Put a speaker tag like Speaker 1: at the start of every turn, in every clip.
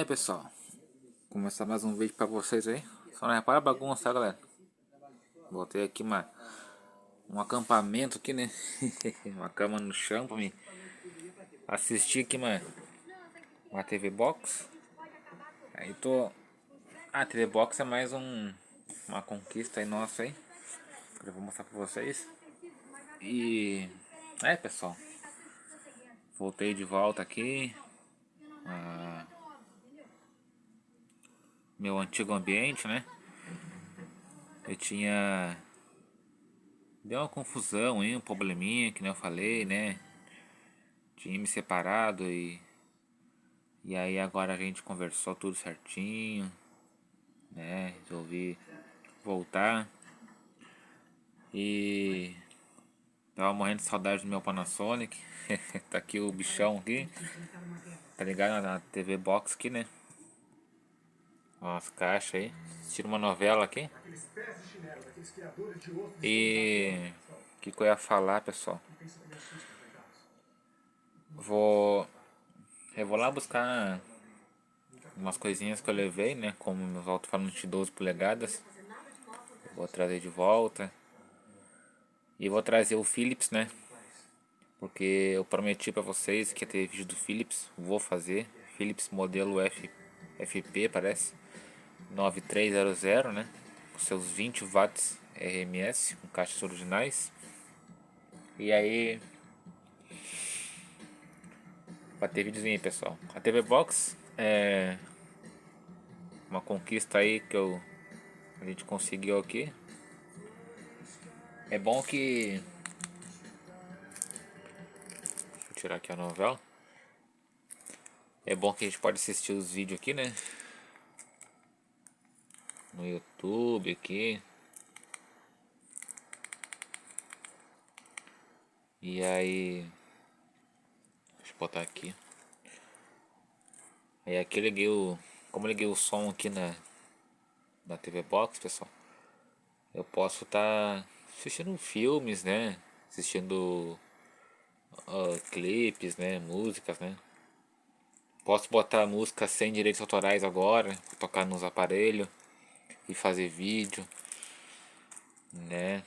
Speaker 1: Pessoal, começar mais um vídeo pra vocês aí. Só não repara a bagunça, tá, galera? Botei aqui um acampamento aqui, né? Uma cama no chão pra mim assistir aqui uma TV Box. Aí tô... A TV Box é mais uma conquista aí nossa aí, que eu vou mostrar pra vocês. E... pessoal, voltei de volta aqui. Meu antigo ambiente, né? Eu tinha... Deu uma confusão aí, um probleminha, que nem eu falei, né? Tinha me separado e aí agora a gente conversou tudo certinho, né? Resolvi voltar e tava morrendo de saudade do meu Panasonic. Tá aqui o bichão aqui, tá ligado na TV Box aqui, né? Umas caixas aí, assistindo uma novela aqui. E o que eu ia falar, pessoal? Vou eu vou lá buscar umas coisinhas que eu levei, né? Como meus alto-falantes de 12 polegadas. Eu vou trazer de volta. E vou trazer o Philips, né? Porque eu prometi pra vocês que ia ter vídeo do Philips. Vou fazer. Philips modelo FP, parece. 9300, né? Com seus 20 watts RMS, com caixas originais. E aí, vai ter videozinho aí, pessoal. A TV Box é uma conquista aí que a gente conseguiu aqui. É bom que... Deixa eu tirar aqui a novela. É bom que a gente pode assistir os vídeos aqui, né? No YouTube aqui. E aí... Deixa eu botar aqui. Aí aqui eu liguei o... Como eu liguei o som aqui na TV Box, pessoal, eu posso estar assistindo filmes, né? Assistindo clipes, né? Músicas, né? Posso botar música sem direitos autorais agora, tocar nos aparelhos e fazer vídeo, né?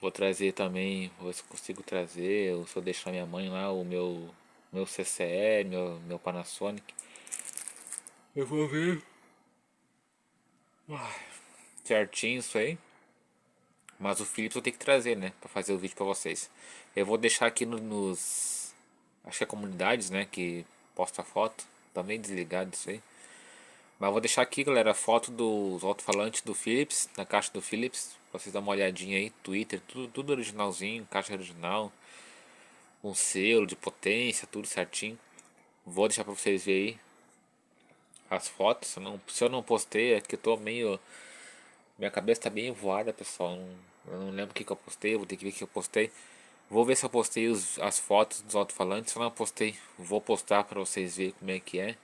Speaker 1: Vou trazer também, vou ver se consigo trazer, ou se eu deixar minha mãe lá, o meu CCE, meu Panasonic. Eu vou ver certinho isso aí. Mas o Philips eu tenho que trazer, né? Pra fazer o vídeo pra vocês. Eu vou deixar aqui nos... Acho que é comunidades, né? Que posta foto. Tá meio desligado isso aí. Mas vou deixar aqui, galera, a foto dos alto-falantes do Philips. Na caixa do Philips. Pra vocês darem uma olhadinha aí. Twitter, tudo originalzinho. Caixa original. Com selo de potência, tudo certinho. Vou deixar pra vocês verem aí as fotos. Se eu não postei, é que eu tô meio... Minha cabeça tá bem voada, pessoal. Eu não lembro o que eu postei, vou ter que ver o que eu postei. Vou ver se eu postei as fotos dos alto-falantes. Se eu não postei, vou postar para vocês verem como é que é.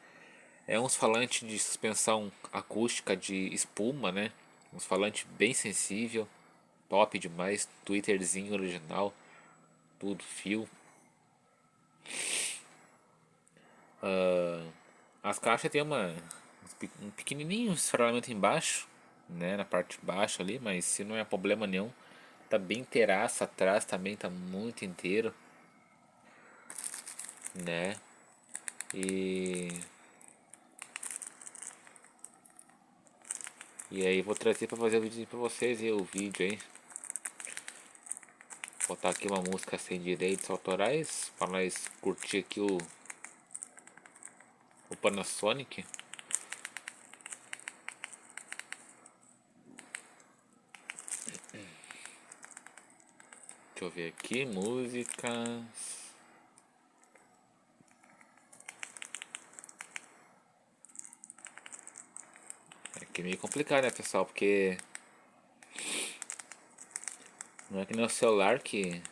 Speaker 1: É uns falantes de suspensão acústica de espuma, né? Uns falantes bem sensível, top demais. Twitterzinho original, tudo fio. As caixas tem um pequenininho esfarelamento embaixo, né? Na parte de baixo ali, mas se não é problema nenhum. Tá bem inteiraço atrás também, tá muito inteiro, né? E aí vou trazer pra fazer o vídeo pra vocês e o vídeo aí. Botar aqui uma música sem direitos autorais pra nós curtir aqui o Panasonic. Deixa eu ver aqui, músicas. Aqui é meio complicado, né, pessoal? Porque não é que nem o celular que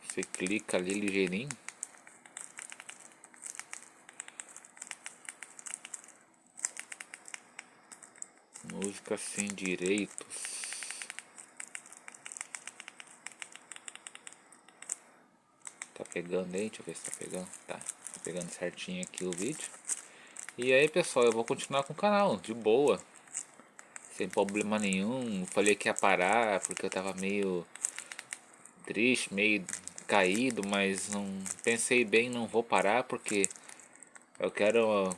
Speaker 1: você clica ali ligeirinho. Música sem direitos. Tá pegando aí, deixa eu ver se tá pegando. Tá pegando certinho aqui o vídeo. E aí pessoal, eu vou continuar com o canal, de boa. Sem problema nenhum. Falei que ia parar porque eu tava meio triste, meio caído, mas não pensei bem, não vou parar porque eu quero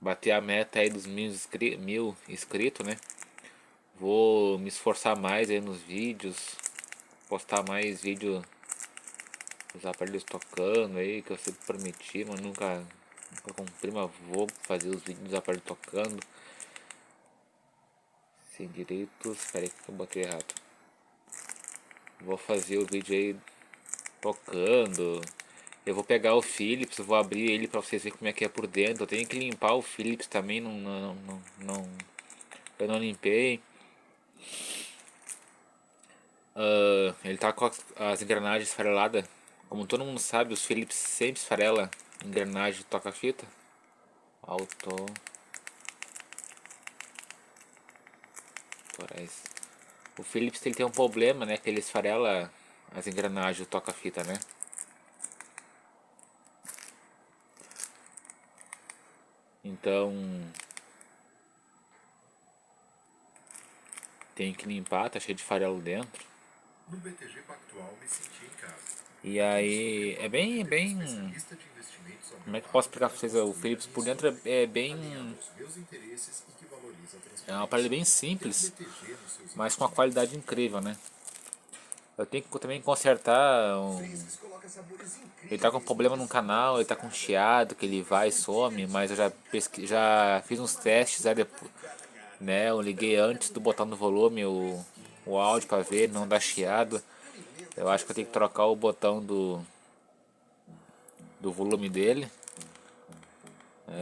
Speaker 1: bater a meta aí dos mil inscritos, né? Vou me esforçar mais aí nos vídeos, postar mais vídeo dos aparelhos tocando aí, que eu sempre prometi, mas nunca cumpri, mas vou fazer os vídeos dos aparelhos tocando. Sem direitos, espera aí que eu botei errado. Vou fazer o vídeo aí tocando. Eu vou pegar o Philips, vou abrir ele pra vocês verem como é que é por dentro. Eu tenho que limpar o Philips também, eu não limpei. Ele tá com as engrenagens esfareladas. Como todo mundo sabe, os Philips sempre esfarela engrenagem toca-fita. Autorais. O Philips ele tem um problema, né? Que ele esfarela as engrenagens do toca-fita, né? Então tem que limpar, tá cheio de farelo dentro. No BTG Pactual me senti em casa. E aí é bem. Como é que eu posso explicar pra vocês? O Philips por dentro é bem. É um aparelho bem simples, mas com uma qualidade incrível, né? Eu tenho que também consertar Ele tá com problema no canal, ele tá com chiado, que ele vai e some, mas eu já fiz uns testes aí depois, né? Eu liguei antes do botão do volume o áudio pra ver, não dá chiado. Eu acho que eu tenho que trocar o botão do volume dele,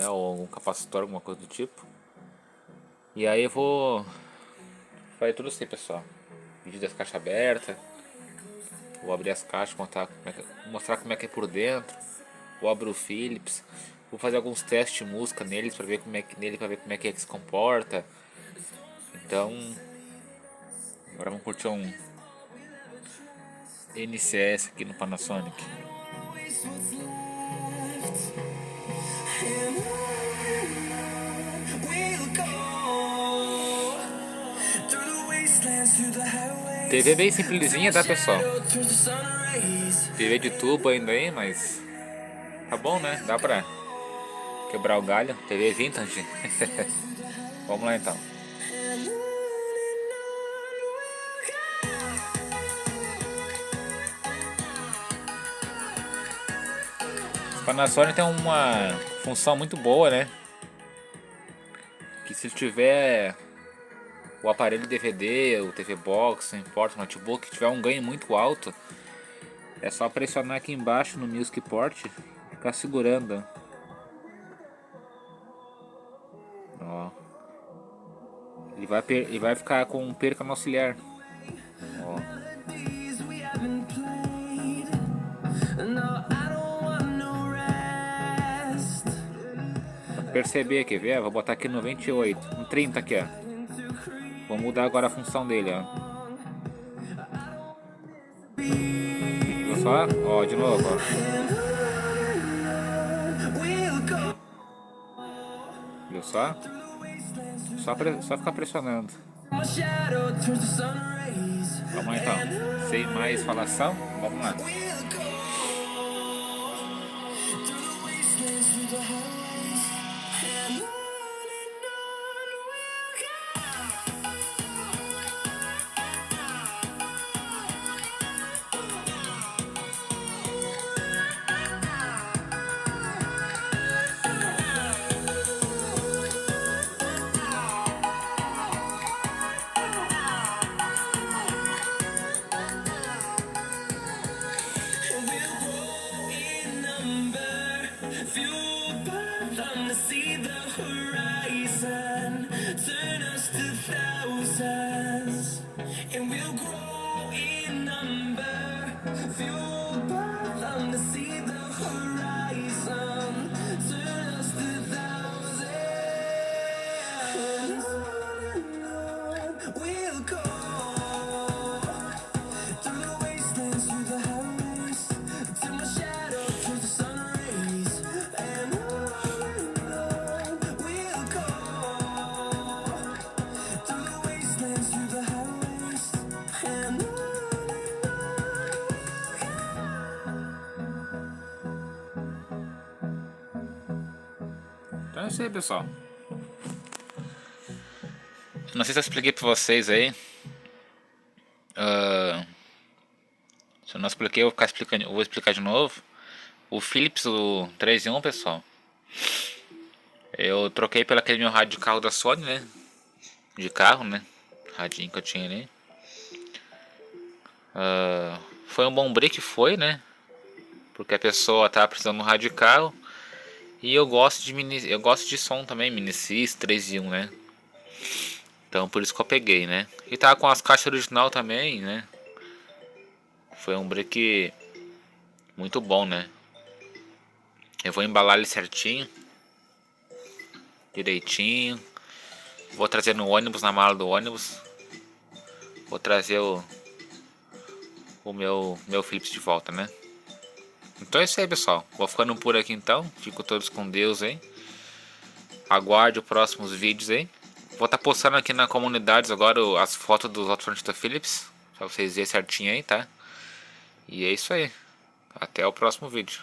Speaker 1: ou algum capacitor, alguma coisa do tipo. E aí eu vou fazer tudo assim, pessoal. Vídeo das caixas abertas. Vou abrir as caixas, mostrar como é que é por dentro. Vou abrir o Philips. Vou fazer alguns testes de música neles para ver como é que ele se comporta. Então, agora vamos curtir um NCS aqui no Panasonic. TV bem simplesinha, tá pessoal? TV de tubo ainda aí, mas tá bom, né? Dá pra quebrar o galho. TV vintage. Vamos lá então. O Panasonic tem uma função muito boa, né? Que se tiver o aparelho DVD, o TV Box, não importa, o notebook, tiver um ganho muito alto, é só pressionar aqui embaixo no Music Port e ficar segurando. Ó. Ele vai ficar com perca no auxiliar. Ó. Perceber, quer ver? Vou botar aqui no 28, no 30 aqui, ó. Vou mudar agora a função dele, ó. Viu só? Ó, de novo, ó. Viu só? Só ficar pressionando. Vamos lá então. Sem mais falação, vamos lá. Fueled by é isso aí, pessoal. Não sei se eu expliquei pra vocês aí. Se eu não expliquei, eu vou ficar explicando, eu vou explicar de novo. O Philips, o 3 em 1, pessoal, eu troquei pelo aquele meu rádio de carro da Sony, né? De carro, né? Radinho que eu tinha ali. Foi um bom break, foi, né? Porque a pessoa tava precisando de um rádio de carro. E eu gosto de eu gosto de som também, Mini Sys 3 em 1, né? Então por isso que eu peguei, né? E tava com as caixas original também, né? Foi um break muito bom, né? Eu vou embalar ele certinho, direitinho. Vou trazer no ônibus, na mala do ônibus. Vou trazer o meu Philips de volta, né? Então é isso aí, pessoal. Vou ficando por aqui então. Fico todos com Deus, hein? Aguarde os próximos vídeos aí. Vou estar postando aqui na comunidade agora as fotos dos alto-falantes da Philips. Pra vocês verem certinho aí, tá? E é isso aí. Até o próximo vídeo.